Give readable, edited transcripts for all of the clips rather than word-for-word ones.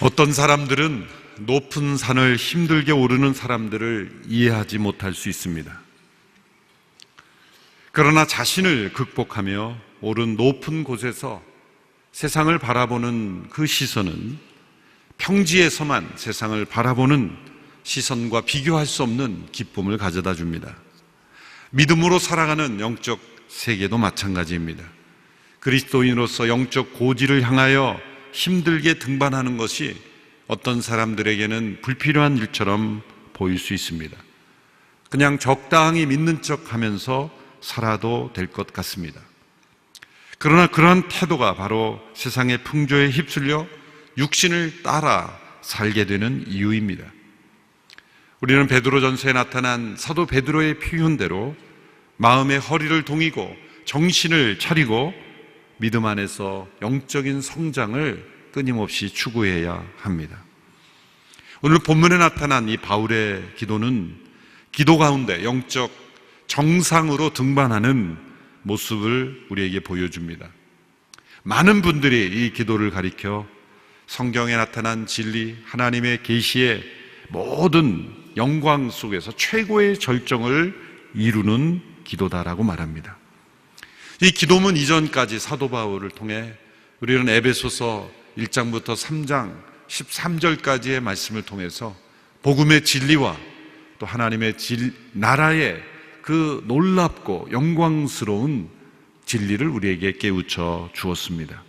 어떤 사람들은 높은 산을 힘들게 오르는 사람들을 이해하지 못할 수 있습니다. 그러나 자신을 극복하며 오른 높은 곳에서 세상을 바라보는 그 시선은 평지에서만 세상을 바라보는 시선과 비교할 수 없는 기쁨을 가져다 줍니다. 믿음으로 살아가는 영적 세계도 마찬가지입니다. 그리스도인으로서 영적 고지를 향하여 힘들게 등반하는 것이 어떤 사람들에게는 불필요한 일처럼 보일 수 있습니다. 그냥 적당히 믿는 척 하면서 살아도 될 것 같습니다. 그러나 그러한 태도가 바로 세상의 풍조에 휩쓸려 육신을 따라 살게 되는 이유입니다. 우리는 베드로전서에 나타난 사도 베드로의 표현대로 마음의 허리를 동이고 정신을 차리고 믿음 안에서 영적인 성장을 끊임없이 추구해야 합니다. 오늘 본문에 나타난 이 바울의 기도는 기도 가운데 영적 정상으로 등반하는 모습을 우리에게 보여줍니다. 많은 분들이 이 기도를 가리켜 성경에 나타난 진리, 하나님의 계시의 모든 영광 속에서 최고의 절정을 이루는 기도다라고 말합니다. 이 기도문 이전까지 사도 바울을 통해 우리는 에베소서 1장부터 3장 13절까지의 말씀을 통해서 복음의 진리와 또 하나님의 나라의 그 놀랍고 영광스러운 진리를 우리에게 깨우쳐 주었습니다.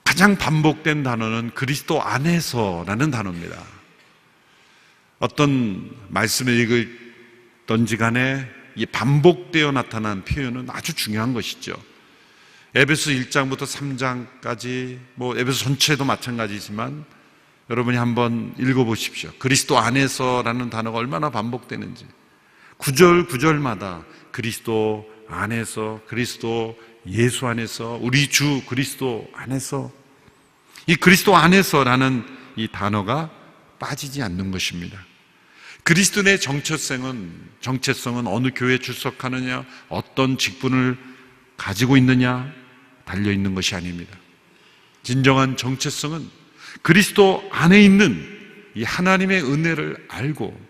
가장 반복된 단어는 그리스도 안에서라는 단어입니다. 어떤 말씀을 읽을던지 간에 이 반복되어 나타난 표현은 아주 중요한 것이죠. 에베소 1장부터 3장까지 에베소 전체도 마찬가지지만 여러분이 한번 읽어보십시오. 그리스도 안에서라는 단어가 얼마나 반복되는지. 구절마다 그리스도 안에서, 그리스도 예수 안에서, 우리 주 그리스도 안에서, 이 그리스도 안에서라는 이 단어가 빠지지 않는 것입니다. 그리스도인의 정체성은 어느 교회에 출석하느냐, 어떤 직분을 가지고 있느냐 달려있는 것이 아닙니다. 진정한 정체성은 그리스도 안에 있는 이 하나님의 은혜를 알고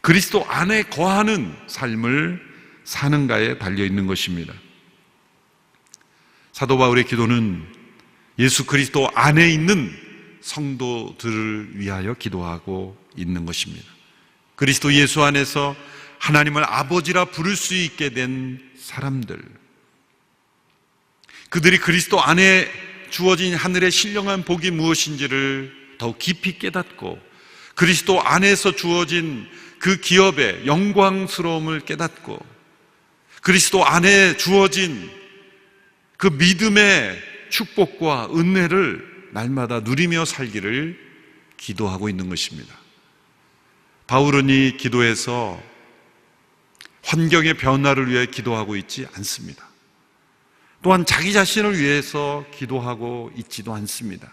그리스도 안에 거하는 삶을 사는가에 달려있는 것입니다. 사도 바울의 기도는 예수 그리스도 안에 있는 성도들을 위하여 기도하고 있는 것입니다. 그리스도 예수 안에서 하나님을 아버지라 부를 수 있게 된 사람들, 그들이 그리스도 안에 주어진 하늘의 신령한 복이 무엇인지를 더욱 깊이 깨닫고 그리스도 안에서 주어진 그 기업의 영광스러움을 깨닫고 그리스도 안에 주어진 그 믿음의 축복과 은혜를 날마다 누리며 살기를 기도하고 있는 것입니다. 바울은 이 기도에서 환경의 변화를 위해 기도하고 있지 않습니다. 또한 자기 자신을 위해서 기도하고 있지도 않습니다.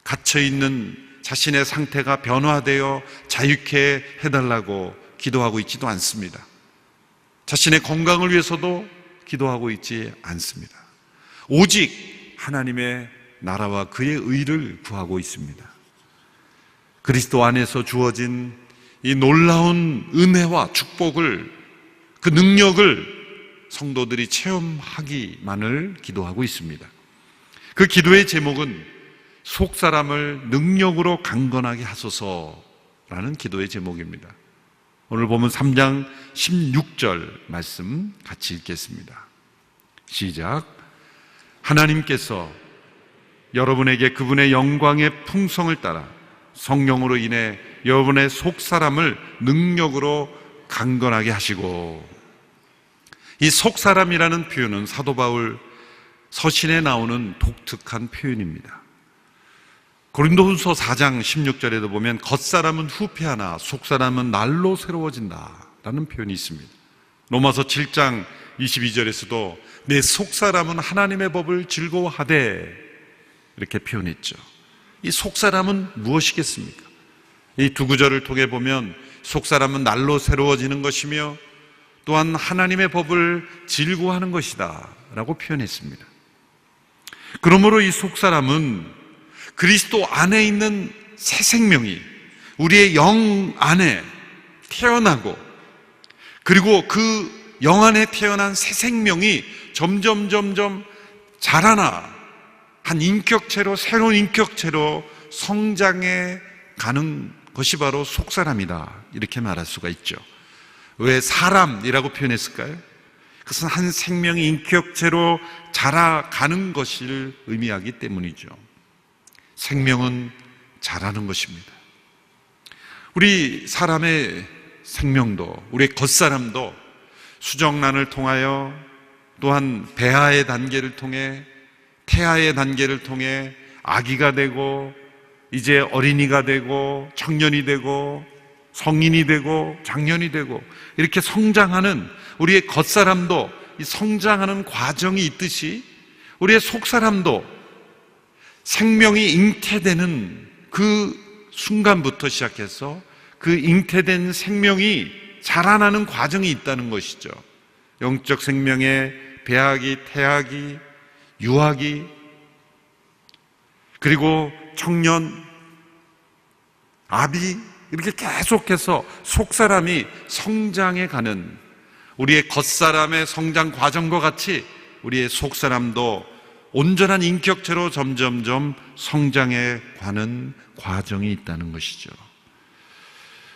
갇혀있는 자신의 상태가 변화되어 자유케 해달라고 기도하고 있지도 않습니다. 자신의 건강을 위해서도 기도하고 있지 않습니다. 오직 하나님의 나라와 그의 의를 구하고 있습니다. 그리스도 안에서 주어진 이 놀라운 은혜와 축복을, 그 능력을 성도들이 체험하기만을 기도하고 있습니다. 그 기도의 제목은 속사람을 능력으로 강건하게 하소서라는 기도의 제목입니다. 오늘 보면 3장 16절 말씀 같이 읽겠습니다. 시작. 하나님께서 여러분에게 그분의 영광의 풍성을 따라 성령으로 인해 여러분의 속사람을 능력으로 강건하게 하시고, 이 속사람이라는 표현은 사도 바울 서신에 나오는 독특한 표현입니다. 고린도후서 4장 16절에도 보면 겉사람은 후패하나 속사람은 날로 새로워진다 라는 표현이 있습니다. 로마서 7장 22절에서도 내 속사람은 하나님의 법을 즐거워하되 이렇게 표현했죠. 이 속사람은 무엇이겠습니까? 이 두 구절을 통해 보면 속사람은 날로 새로워지는 것이며 또한 하나님의 법을 즐거워하는 것이다 라고 표현했습니다. 그러므로 이 속사람은 그리스도 안에 있는 새 생명이 우리의 영 안에 태어나고, 그리고 그 영 안에 태어난 새 생명이 점점 자라나 한 인격체로, 새로운 인격체로 성장해 가는 것이 바로 속사람이다, 이렇게 말할 수가 있죠. 왜 사람이라고 표현했을까요? 그것은 한 생명이 인격체로 자라가는 것을 의미하기 때문이죠. 생명은 자라는 것입니다. 우리 사람의 생명도, 우리의 겉사람도 수정란을 통하여, 또한 배아의 단계를 통해, 태아의 단계를 통해 아기가 되고, 이제 어린이가 되고, 청년이 되고, 성인이 되고, 장년이 되고, 이렇게 성장하는 우리의 겉사람도 이 성장하는 과정이 있듯이, 우리의 속사람도 생명이 잉태되는 그 순간부터 시작해서 그 잉태된 생명이 자라나는 과정이 있다는 것이죠. 영적 생명의 배아기, 태아기, 유아기, 그리고 청년, 아비, 이렇게 계속해서 속사람이 성장해 가는, 우리의 겉사람의 성장 과정과 같이 우리의 속사람도 온전한 인격체로 점점점 성장해 가는 과정이 있다는 것이죠.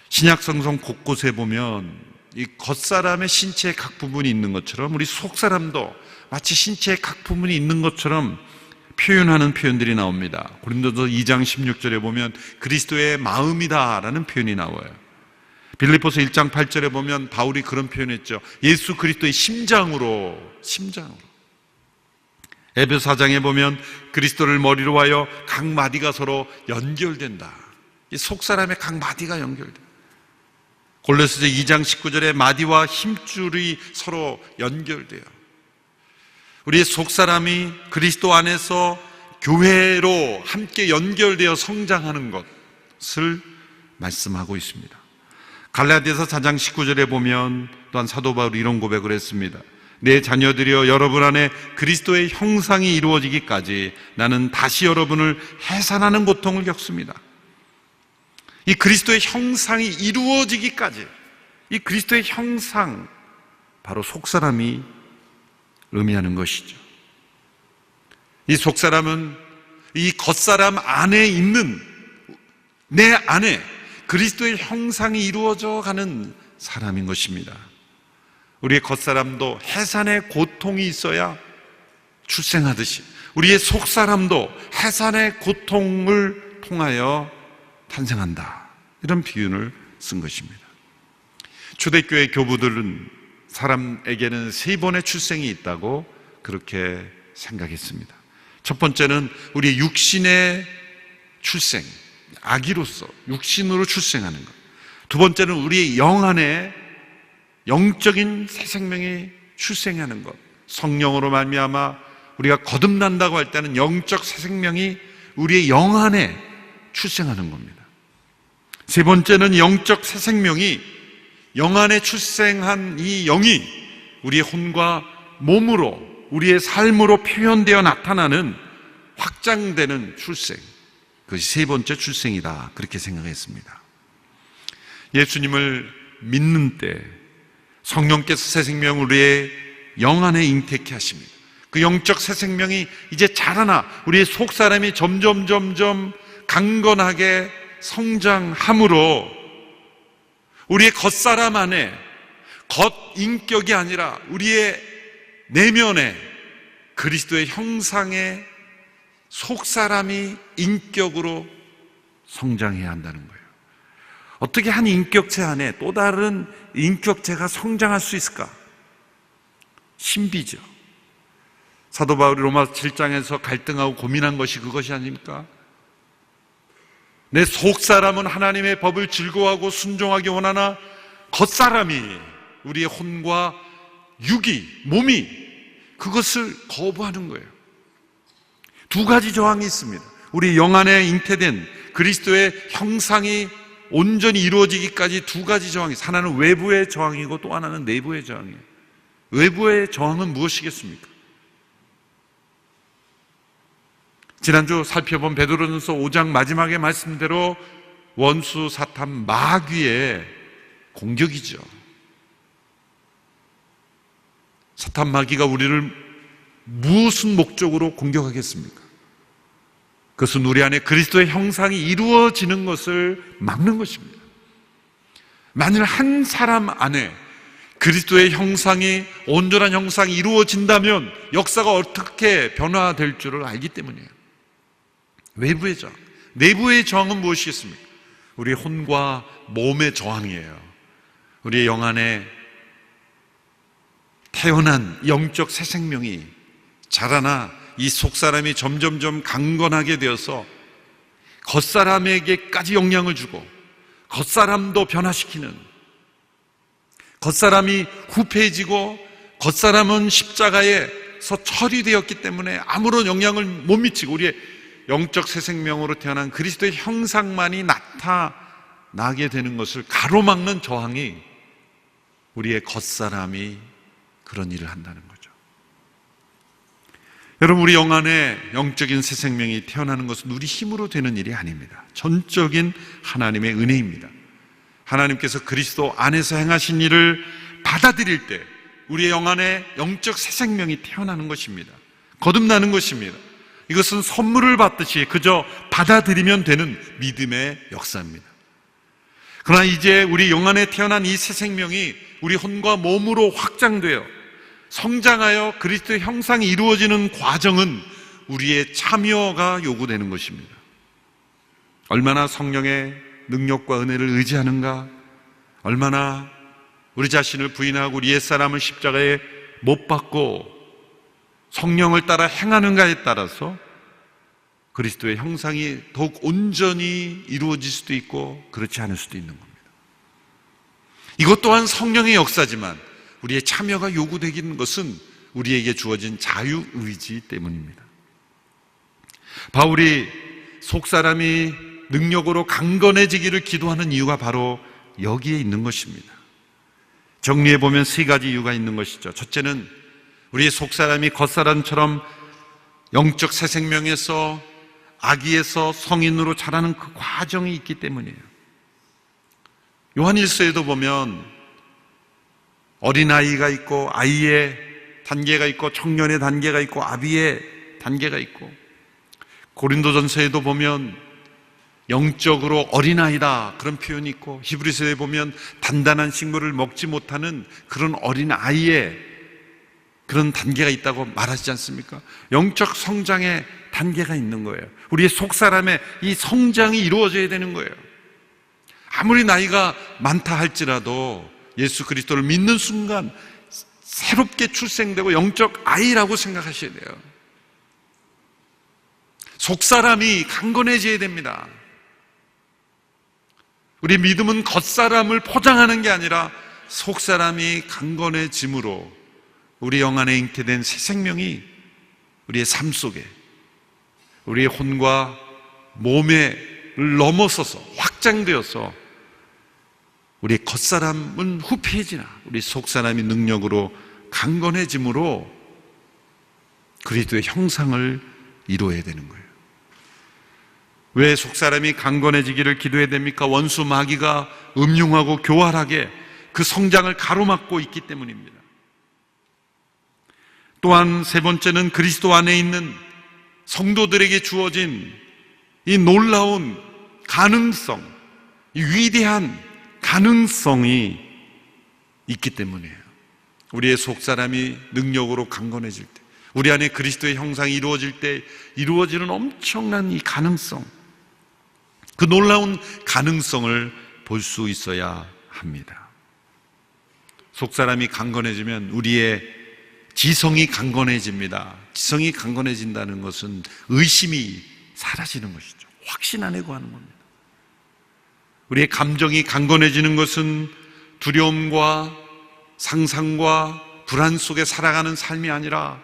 신약 성경 곳곳에 보면 이 겉사람의 신체의 각 부분이 있는 것처럼 우리 속사람도 마치 신체의 각 부분이 있는 것처럼 표현하는 표현들이 나옵니다. 고린도서 2장 16절에 보면 그리스도의 마음이다라는 표현이 나와요. 빌립보서 1장 8절에 보면 바울이 그런 표현했죠. 예수 그리스도의 심장으로. 에베소 4장에 보면 그리스도를 머리로 하여 각 마디가 서로 연결된다. 이 속사람의 각 마디가 연결된다. 골로새서 2장 19절에 마디와 힘줄이 서로 연결돼요. 우리의 속사람이 그리스도 안에서 교회로 함께 연결되어 성장하는 것을 말씀하고 있습니다. 갈라디아서 4장 19절에 보면 또한 사도 바울이 이런 고백을 했습니다. 내 자녀들이여, 여러분 안에 그리스도의 형상이 이루어지기까지 나는 다시 여러분을 해산하는 고통을 겪습니다. 이 그리스도의 형상이 이루어지기까지, 이 그리스도의 형상, 바로 속사람이 의미하는 것이죠. 이 속사람은 이 겉사람 안에 있는, 내 안에 그리스도의 형상이 이루어져 가는 사람인 것입니다. 우리의 겉사람도 해산의 고통이 있어야 출생하듯이 우리의 속사람도 해산의 고통을 통하여 탄생한다, 이런 비유를 쓴 것입니다. 초대교회 교부들은 사람에게는 3번의 출생이 있다고 그렇게 생각했습니다. 첫 번째는 우리의 육신의 출생, 아기로서 육신으로 출생하는 것. 두 번째는 우리의 영 안에 영적인 새 생명이 출생하는 것. 성령으로 말미암아 우리가 거듭난다고 할 때는 영적 새 생명이 우리의 영 안에 출생하는 겁니다. 세 번째는 영적 새 생명이 영 안에 출생한 이 영이 우리의 혼과 몸으로, 우리의 삶으로 표현되어 나타나는, 확장되는 출생, 그것이 세 번째 출생이다, 그렇게 생각했습니다. 예수님을 믿는 때 성령께서 새 생명을 우리의 영 안에 잉태케 하십니다. 그 영적 새 생명이 이제 자라나 우리의 속사람이 점점 강건하게 성장함으로 우리의 겉사람 안에, 겉인격이 아니라 우리의 내면에 그리스도의 형상의 속사람이 인격으로 성장해야 한다는 거예요. 어떻게 한 인격체 안에 또 다른 인격체가 성장할 수 있을까? 신비죠. 사도 바울이 로마서 7장에서 갈등하고 고민한 것이 그것이 아닙니까? 내 속사람은 하나님의 법을 즐거워하고 순종하기 원하나 겉사람이, 우리의 혼과 육이, 몸이 그것을 거부하는 거예요. 두 가지 저항이 있습니다. 우리 영 안에 잉태된 그리스도의 형상이 온전히 이루어지기까지 두 가지 저항이 있어요. 하나는 외부의 저항이고 또 하나는 내부의 저항이에요. 외부의 저항은 무엇이겠습니까? 지난주 살펴본 베드로전서 5장 마지막의 말씀대로 원수 사탄 마귀의 공격이죠. 사탄 마귀가 우리를 무슨 목적으로 공격하겠습니까? 그것은 우리 안에 그리스도의 형상이 이루어지는 것을 막는 것입니다. 만일 한 사람 안에 그리스도의 형상이, 온전한 형상이 이루어진다면 역사가 어떻게 변화될 줄을 알기 때문이에요. 외부의 저항, 내부의 저항은 무엇이겠습니까? 우리의 혼과 몸의 저항이에요. 우리의 영 안에 태어난 영적 새 생명이 자라나 이 속사람이 점점점 강건하게 되어서 겉사람에게까지 영향을 주고 겉사람도 변화시키는, 겉사람이 후패해지고 겉사람은 십자가에서 처리되었기 때문에 아무런 영향을 못 미치고 우리의 영적 새 생명으로 태어난 그리스도의 형상만이 나타나게 되는 것을 가로막는 저항이 우리의 겉사람이 그런 일을 한다는 거죠. 여러분, 우리 영 안에 영적인 새 생명이 태어나는 것은 우리 힘으로 되는 일이 아닙니다. 전적인 하나님의 은혜입니다. 하나님께서 그리스도 안에서 행하신 일을 받아들일 때 우리의 영 안에 영적 새 생명이 태어나는 것입니다. 거듭나는 것입니다. 이것은 선물을 받듯이 그저 받아들이면 되는 믿음의 역사입니다. 그러나 이제 우리 영 안에 태어난 이 새 생명이 우리 혼과 몸으로 확장되어 성장하여 그리스도의 형상이 이루어지는 과정은 우리의 참여가 요구되는 것입니다. 얼마나 성령의 능력과 은혜를 의지하는가, 얼마나 우리 자신을 부인하고 우리 옛사람을 십자가에 못 박고 성령을 따라 행하는가에 따라서 그리스도의 형상이 더욱 온전히 이루어질 수도 있고 그렇지 않을 수도 있는 겁니다. 이것 또한 성령의 역사지만 우리의 참여가 요구되는 것은 우리에게 주어진 자유의지 때문입니다. 바울이 속사람이 능력으로 강건해지기를 기도하는 이유가 바로 여기에 있는 것입니다. 정리해보면 세 가지 이유가 있는 것이죠. 첫째는 우리의 속사람이 겉사람처럼 영적 새 생명에서 아기에서 성인으로 자라는 그 과정이 있기 때문이에요. 요한일서에도 보면 어린아이가 있고 아이의 단계가 있고 청년의 단계가 있고 아비의 단계가 있고, 고린도전서에도 보면 영적으로 어린아이다 그런 표현이 있고, 히브리서에 보면 단단한 식물을 먹지 못하는 그런 어린아이의 그런 단계가 있다고 말하지 않습니까? 영적 성장의 단계가 있는 거예요. 우리의 속사람의 이 성장이 이루어져야 되는 거예요. 아무리 나이가 많다 할지라도 예수 그리스도를 믿는 순간 새롭게 출생되고 영적 아이라고 생각하셔야 돼요. 속사람이 강건해져야 됩니다. 우리 믿음은 겉사람을 포장하는 게 아니라 속사람이 강건해짐으로 우리 영 안에 잉태된 새 생명이 우리의 삶 속에 우리의 혼과 몸에 넘어서서 확장되어서 우리의 겉사람은 후패해지나 우리 속사람이 능력으로 강건해짐으로 그리스도의 형상을 이루어야 되는 거예요. 왜 속사람이 강건해지기를 기도해야 됩니까? 원수 마귀가 음흉하고 교활하게 그 성장을 가로막고 있기 때문입니다. 또한 세 번째는 그리스도 안에 있는 성도들에게 주어진 이 놀라운 가능성, 이 위대한 가능성이 있기 때문이에요. 우리의 속사람이 능력으로 강건해질 때, 우리 안에 그리스도의 형상이 이루어질 때 이루어지는 엄청난 이 가능성, 그 놀라운 가능성을 볼 수 있어야 합니다. 속사람이 강건해지면 우리의 지성이 강건해집니다. 지성이 강건해진다는 것은 의심이 사라지는 것이죠. 확신 안에 구하는 겁니다. 우리의 감정이 강건해지는 것은 두려움과 상상과 불안 속에 살아가는 삶이 아니라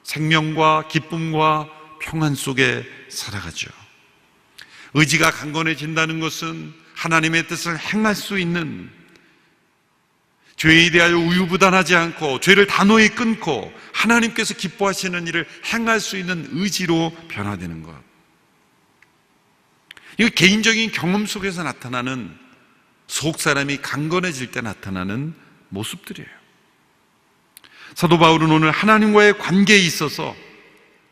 생명과 기쁨과 평안 속에 살아가죠. 의지가 강건해진다는 것은 하나님의 뜻을 행할 수 있는 죄에 대하여 우유부단하지 않고 죄를 단호히 끊고 하나님께서 기뻐하시는 일을 행할 수 있는 의지로 변화되는 것. 이거 개인적인 경험 속에서 나타나는, 속 사람이 강건해질 때 나타나는 모습들이에요. 사도 바울은 오늘 하나님과의 관계에 있어서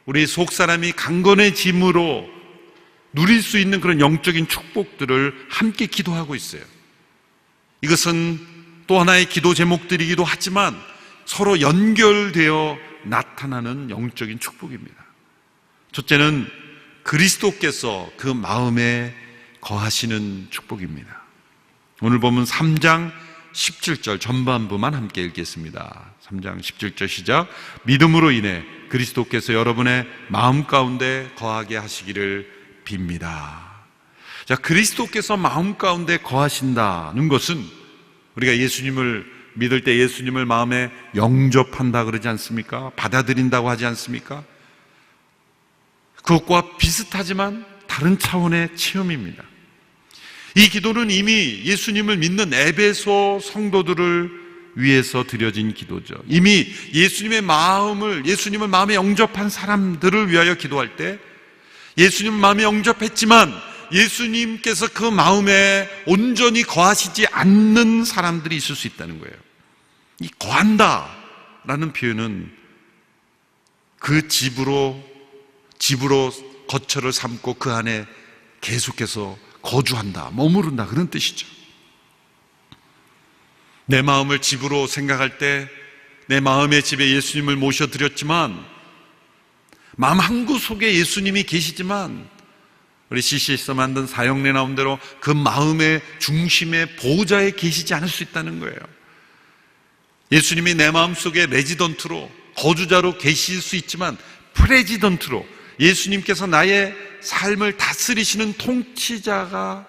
우리 속 사람이 강건해짐으로 누릴 수 있는 그런 영적인 축복들을 함께 기도하고 있어요. 이것은 또 하나의 기도 제목들이기도 하지만 서로 연결되어 나타나는 영적인 축복입니다. 첫째는 그리스도께서 그 마음에 거하시는 축복입니다. 오늘 보면 3장 17절 전반부만 함께 읽겠습니다. 3장 17절 시작. 믿음으로 인해 그리스도께서 여러분의 마음 가운데 거하게 하시기를 빕니다. 자, 그리스도께서 마음 가운데 거하신다는 것은 우리가 예수님을 믿을 때 예수님을 마음에 영접한다 그러지 않습니까? 받아들인다고 하지 않습니까? 그것과 비슷하지만 다른 차원의 체험입니다. 이 기도는 이미 예수님을 믿는 에베소 성도들을 위해서 드려진 기도죠. 이미 예수님을 마음에 영접한 사람들을 위하여 기도할 때 예수님 마음에 영접했지만 예수님께서 그 마음에 온전히 거하시지 않는 사람들이 있을 수 있다는 거예요. 이 거한다라는 표현은 그 집으로 거처를 삼고 그 안에 계속해서 거주한다, 머무른다, 그런 뜻이죠. 내 마음을 집으로 생각할 때 내 마음의 집에 예수님을 모셔드렸지만 마음 한구석에 예수님이 계시지만 우리 CC에서 만든 사형례 나온 대로 그 마음의 중심에 보호자에 계시지 않을 수 있다는 거예요. 예수님이 내 마음속에 레지던트로, 거주자로 계실 수 있지만 프레지던트로 예수님께서 나의 삶을 다스리시는 통치자가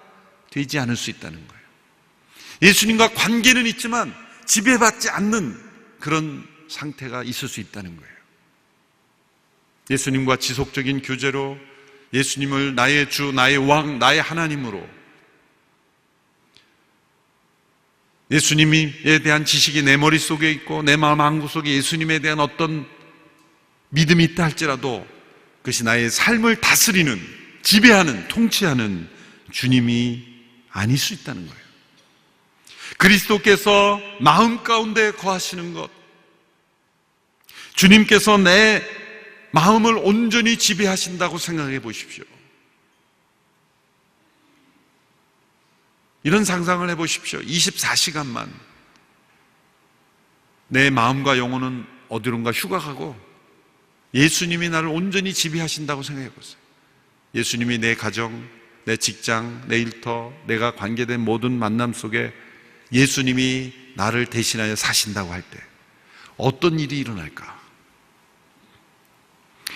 되지 않을 수 있다는 거예요. 예수님과 관계는 있지만 지배받지 않는 그런 상태가 있을 수 있다는 거예요. 예수님과 지속적인 교제로 예수님을 나의 주, 나의 왕, 나의 하나님으로, 예수님에 대한 지식이 내 머릿속에 있고 내 마음 한구석에 예수님에 대한 어떤 믿음이 있다 할지라도 그것이 나의 삶을 다스리는, 지배하는, 통치하는 주님이 아닐 수 있다는 거예요. 그리스도께서 마음 가운데 거하시는 것, 주님께서 내 마음을 온전히 지배하신다고 생각해 보십시오. 이런 상상을 해 보십시오. 24시간만 내 마음과 영혼은 어디론가 휴가 가고 예수님이 나를 온전히 지배하신다고 생각해 보세요. 예수님이 내 가정, 내 직장, 내 일터, 내가 관계된 모든 만남 속에 예수님이 나를 대신하여 사신다고 할 때 어떤 일이 일어날까?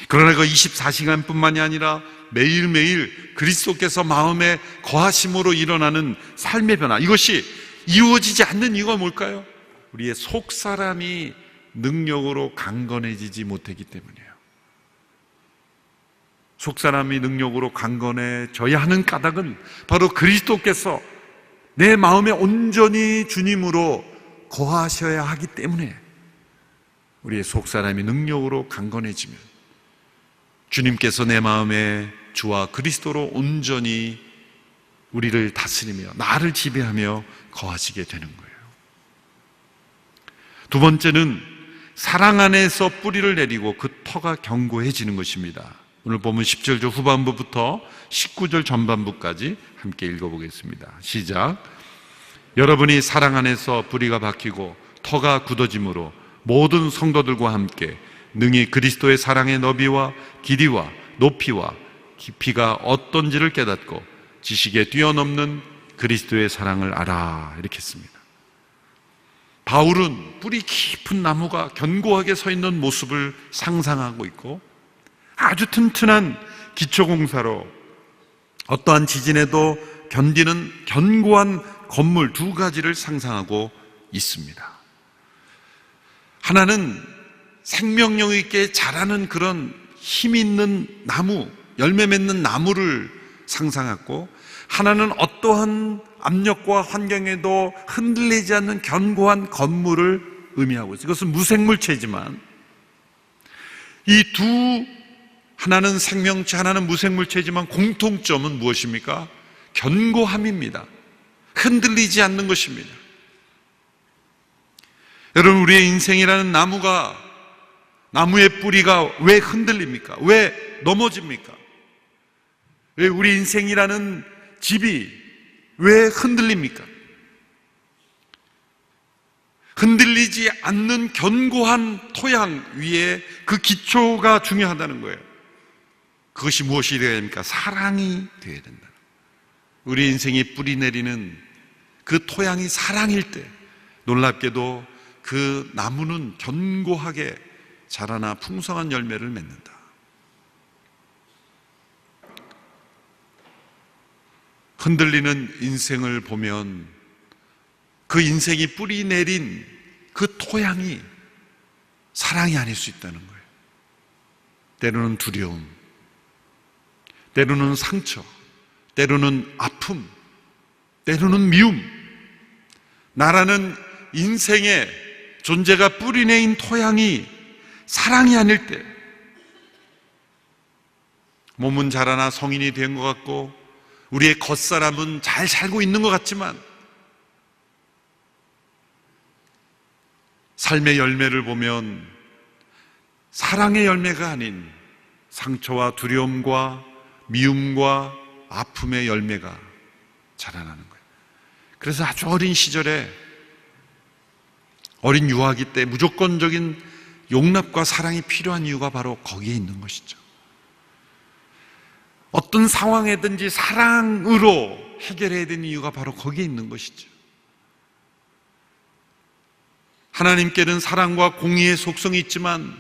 그러나 그 24시간뿐만이 아니라 매일매일 그리스도께서 마음에 거하심으로 일어나는 삶의 변화, 이것이 이루어지지 않는 이유가 뭘까요? 우리의 속사람이 능력으로 강건해지지 못했기 때문이에요. 속사람이 능력으로 강건해져야 하는 까닭은 바로 그리스도께서 내 마음에 온전히 주님으로 거하셔야 하기 때문에 우리의 속사람이 능력으로 강건해지면 주님께서 내 마음에 주와 그리스도로 온전히 우리를 다스리며 나를 지배하며 거하시게 되는 거예요. 두 번째는 사랑 안에서 뿌리를 내리고 그 터가 견고해지는 것입니다. 오늘 보면 10절 후반부부터 19절 전반부까지 함께 읽어보겠습니다. 시작. 여러분이 사랑 안에서 뿌리가 박히고 터가 굳어짐으로 모든 성도들과 함께 능히 그리스도의 사랑의 너비와 길이와 높이와 깊이가 어떤지를 깨닫고 지식에 뛰어넘는 그리스도의 사랑을 알아, 이렇게 했습니다. 바울은 뿌리 깊은 나무가 견고하게 서 있는 모습을 상상하고 있고 아주 튼튼한 기초공사로 어떠한 지진에도 견디는 견고한 건물 두 가지를 상상하고 있습니다. 하나는 생명력 있게 자라는 그런 힘 있는 나무, 열매 맺는 나무를 상상했고, 하나는 어떠한 압력과 환경에도 흔들리지 않는 견고한 건물을 의미하고 있어요. 이것은 무생물체지만 이 두, 하나는 생명체, 하나는 무생물체지만 공통점은 무엇입니까? 견고함입니다. 흔들리지 않는 것입니다. 여러분, 우리의 인생이라는 나무의 뿌리가 왜 흔들립니까? 왜 넘어집니까? 왜 우리 인생이라는 집이 왜 흔들립니까? 흔들리지 않는 견고한 토양 위에 그 기초가 중요하다는 거예요. 그것이 무엇이 되어야 됩니까? 사랑이 되어야 된다. 우리 인생이 뿌리 내리는 그 토양이 사랑일 때 놀랍게도 그 나무는 견고하게 자라나 풍성한 열매를 맺는다. 흔들리는 인생을 보면 그 인생이 뿌리 내린 그 토양이 사랑이 아닐 수 있다는 거예요. 때로는 두려움, 때로는 상처, 때로는 아픔, 때로는 미움. 나라는 인생의 존재가 뿌리내린 토양이 사랑이 아닐 때 몸은 자라나 성인이 된 것 같고 우리의 겉사람은 잘 살고 있는 것 같지만 삶의 열매를 보면 사랑의 열매가 아닌 상처와 두려움과 미움과 아픔의 열매가 자라나는 거예요. 그래서 아주 어린 시절에 어린 유아기 때 무조건적인 용납과 사랑이 필요한 이유가 바로 거기에 있는 것이죠. 어떤 상황에든지 사랑으로 해결해야 되는 이유가 바로 거기에 있는 것이죠. 하나님께는 사랑과 공의의 속성이 있지만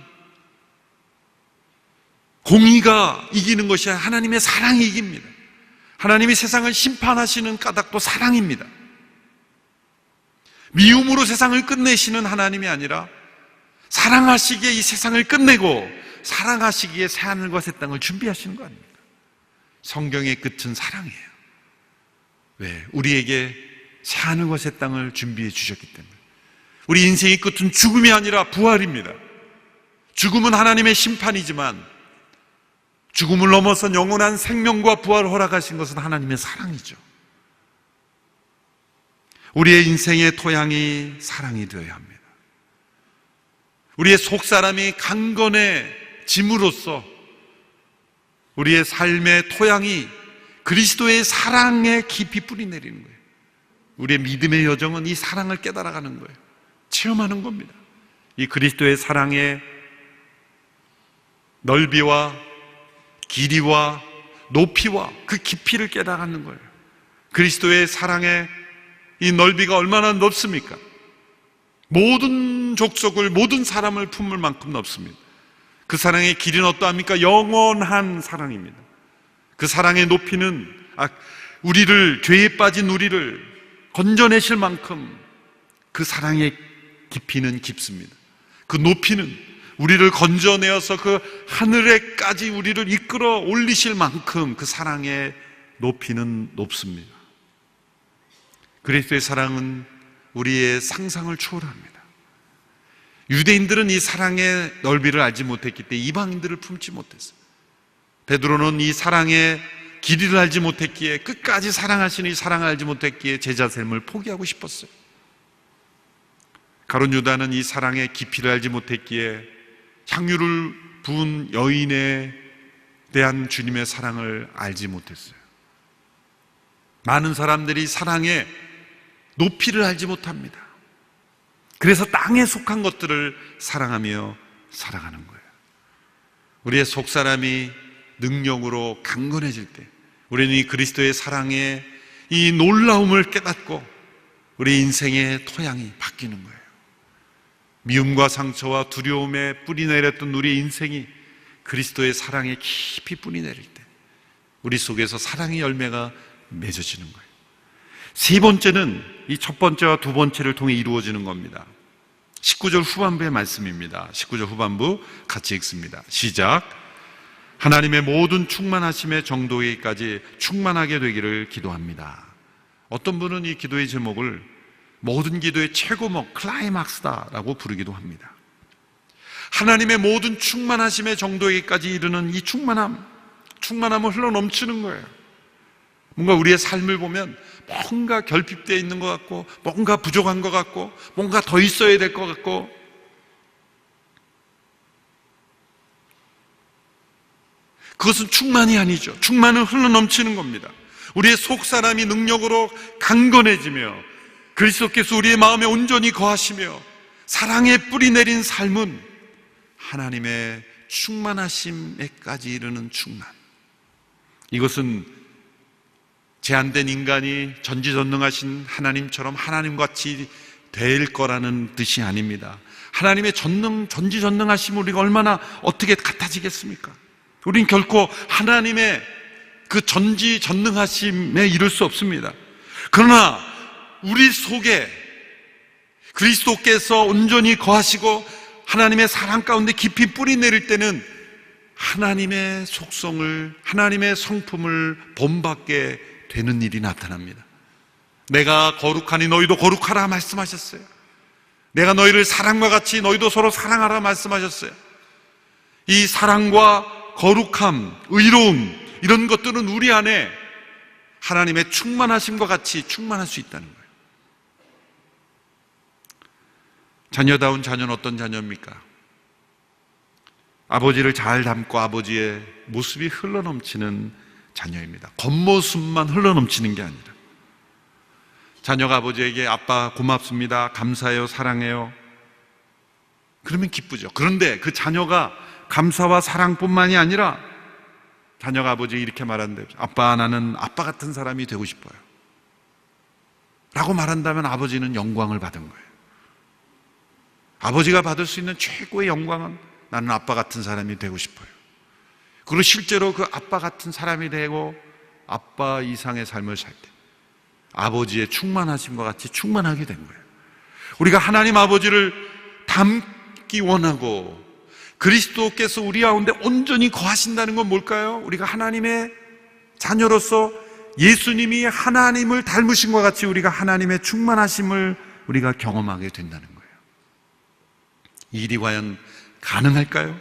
공의가 이기는 것이 아니라 하나님의 사랑이 이깁니다. 하나님이 세상을 심판하시는 까닭도 사랑입니다. 미움으로 세상을 끝내시는 하나님이 아니라 사랑하시기에 이 세상을 끝내고 사랑하시기에 새하늘과 새 땅을 준비하시는 거 아닙니까? 성경의 끝은 사랑이에요. 왜? 우리에게 새하늘과 새 땅을 준비해 주셨기 때문에. 우리 인생의 끝은 죽음이 아니라 부활입니다. 죽음은 하나님의 심판이지만 죽음을 넘어선 영원한 생명과 부활을 허락하신 것은 하나님의 사랑이죠. 우리의 인생의 토양이 사랑이 되어야 합니다. 우리의 속사람이 강건해짐으로써 우리의 삶의 토양이 그리스도의 사랑에 깊이 뿌리내리는 거예요. 우리의 믿음의 여정은 이 사랑을 깨달아가는 거예요. 체험하는 겁니다. 이 그리스도의 사랑의 넓이와 길이와 높이와 그 깊이를 깨달아가는 거예요. 그리스도의 사랑의 이 넓이가 얼마나 넓습니까? 모든 족속을, 모든 사람을 품을 만큼 넓습니다. 그 사랑의 길이는 어떠합니까? 영원한 사랑입니다. 그 사랑의 높이는 우리를, 죄에 빠진 우리를 건져내실 만큼 그 사랑의 깊이는 깊습니다. 그 높이는 우리를 건져내어서 그 하늘에까지 우리를 이끌어 올리실 만큼 그 사랑의 높이는 높습니다. 그리스도의 사랑은 우리의 상상을 초월합니다. 유대인들은 이 사랑의 넓이를 알지 못했기 때문에 이방인들을 품지 못했어요. 베드로는 이 사랑의 길이를 알지 못했기에, 끝까지 사랑하시는 이 사랑을 알지 못했기에 제자 됨을 포기하고 싶었어요. 가룟 유다는 이 사랑의 깊이를 알지 못했기에 향유를 부은 여인에 대한 주님의 사랑을 알지 못했어요. 많은 사람들이 사랑의 높이를 알지 못합니다. 그래서 땅에 속한 것들을 사랑하며 살아가는 거예요. 우리의 속사람이 능력으로 강건해질 때 우리는 이 그리스도의 사랑의 이 놀라움을 깨닫고 우리 인생의 토양이 바뀌는 거예요. 미움과 상처와 두려움에 뿌리내렸던 우리의 인생이 그리스도의 사랑에 깊이 뿌리내릴 때 우리 속에서 사랑의 열매가 맺어지는 거예요. 세 번째는 이 첫 번째와 두 번째를 통해 이루어지는 겁니다. 19절 후반부의 말씀입니다. 19절 후반부 같이 읽습니다. 시작. 하나님의 모든 충만하심의 정도에까지 충만하게 되기를 기도합니다. 어떤 분은 이 기도의 제목을 모든 기도의 최고목, 클라이막스다라고 부르기도 합니다. 하나님의 모든 충만하심의 정도에까지 이르는 이 충만함은 흘러넘치는 거예요. 뭔가 우리의 삶을 보면 뭔가 결핍되어 있는 것 같고, 뭔가 부족한 것 같고, 뭔가 더 있어야 될 것 같고, 그것은 충만이 아니죠. 충만은 흘러넘치는 겁니다. 우리의 속사람이 능력으로 강건해지며 그리스도께서 우리의 마음에 온전히 거하시며 사랑의 뿌리 내린 삶은 하나님의 충만하심에까지 이르는 충만. 이것은 제한된 인간이 전지전능하신 하나님처럼 하나님같이 될 거라는 뜻이 아닙니다. 하나님의 전지전능하심을 우리가 얼마나 어떻게 같아지겠습니까? 우린 결코 하나님의 그 전지전능하심에 이를 수 없습니다. 그러나 우리 속에 그리스도께서 온전히 거하시고 하나님의 사랑 가운데 깊이 뿌리 내릴 때는 하나님의 속성을, 하나님의 성품을 본받게 되는 일이 나타납니다. 내가 거룩하니 너희도 거룩하라 말씀하셨어요. 내가 너희를 사랑과 같이 너희도 서로 사랑하라 말씀하셨어요. 이 사랑과 거룩함, 의로움, 이런 것들은 우리 안에 하나님의 충만하심과 같이 충만할 수 있다는 거예요. 자녀다운 자녀는 어떤 자녀입니까? 아버지를 잘 닮고 아버지의 모습이 흘러넘치는 자녀입니다. 겉모습만 흘러넘치는 게 아니라 자녀가 아버지에게 아빠 고맙습니다, 감사해요, 사랑해요, 그러면 기쁘죠. 그런데 그 자녀가 감사와 사랑뿐만이 아니라 자녀가 아버지에게 이렇게 말한대요. 아빠, 나는 아빠 같은 사람이 되고 싶어요 라고 말한다면 아버지는 영광을 받은 거예요. 아버지가 받을 수 있는 최고의 영광은 나는 아빠 같은 사람이 되고 싶어요. 그리고 실제로 그 아빠 같은 사람이 되고 아빠 이상의 삶을 살 때 아버지의 충만하심과 같이 충만하게 된 거예요. 우리가 하나님 아버지를 닮기 원하고 그리스도께서 우리 가운데 온전히 거하신다는 건 뭘까요? 우리가 하나님의 자녀로서 예수님이 하나님을 닮으신 것 같이 우리가 하나님의 충만하심을 우리가 경험하게 된다는 거예요. 이 일이 과연 가능할까요?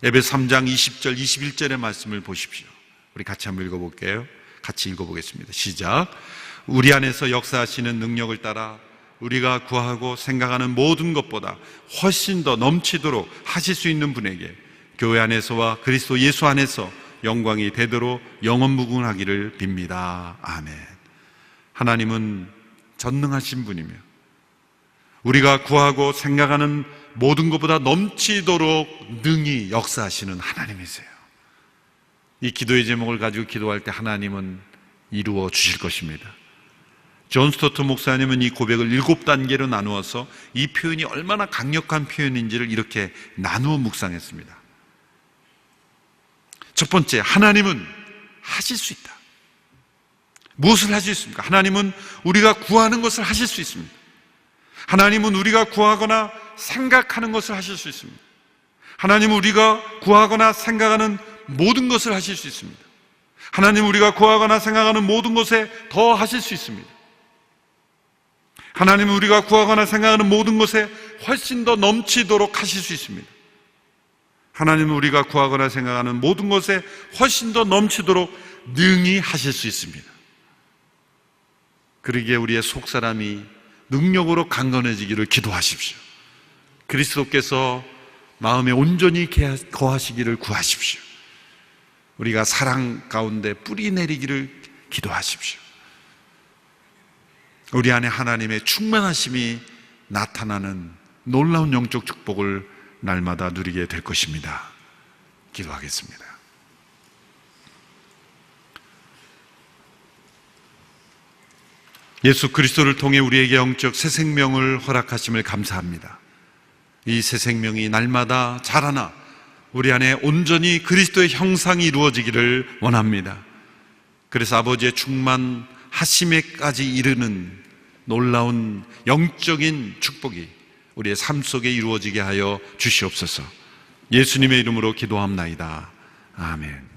에베소 3장 20절, 21절의 말씀을 보십시오. 우리 같이 한번 읽어볼게요. 같이 읽어보겠습니다. 시작. 우리 안에서 역사하시는 능력을 따라 우리가 구하고 생각하는 모든 것보다 훨씬 더 넘치도록 하실 수 있는 분에게 교회 안에서와 그리스도 예수 안에서 영광이 되도록 영원무궁하기를 빕니다. 아멘. 하나님은 전능하신 분이며 우리가 구하고 생각하는 모든 것보다 넘치도록 능히 역사하시는 하나님이세요. 이 기도의 제목을 가지고 기도할 때 하나님은 이루어 주실 것입니다. 존 스토트 목사님은 이 고백을 7단계로 나누어서 이 표현이 얼마나 강력한 표현인지를 이렇게 나누어 묵상했습니다. 첫 번째, 하나님은 하실 수 있다. 무엇을 하실 수 있습니까? 하나님은 우리가 구하는 것을 하실 수 있습니다. 하나님은 우리가 구하거나 생각하는 것을 하실 수 있습니다. 하나님은 우리가 구하거나 생각하는 모든 것을 하실 수 있습니다. 하나님은 우리가 구하거나 생각하는 모든 것에 더 하실 수 있습니다. 하나님은 우리가 구하거나 생각하는 모든 것에 훨씬 더 넘치도록 하실 수 있습니다. 하나님은 우리가 구하거나 생각하는 모든 것에 훨씬 더 넘치도록 능히 하실 수 있습니다. 그러기에 우리의 속사람이 능력으로 강건해지기를 기도하십시오. 그리스도께서 마음에 온전히 거하시기를 구하십시오. 우리가 사랑 가운데 뿌리 내리기를 기도하십시오. 우리 안에 하나님의 충만하심이 나타나는 놀라운 영적 축복을 날마다 누리게 될 것입니다. 기도하겠습니다. 예수 그리스도를 통해 우리에게 영적 새 생명을 허락하심을 감사합니다. 이 새 생명이 날마다 자라나 우리 안에 온전히 그리스도의 형상이 이루어지기를 원합니다. 그래서 아버지의 충만하심에까지 이르는 놀라운 영적인 축복이 우리의 삶 속에 이루어지게 하여 주시옵소서. 예수님의 이름으로 기도합나이다. 아멘.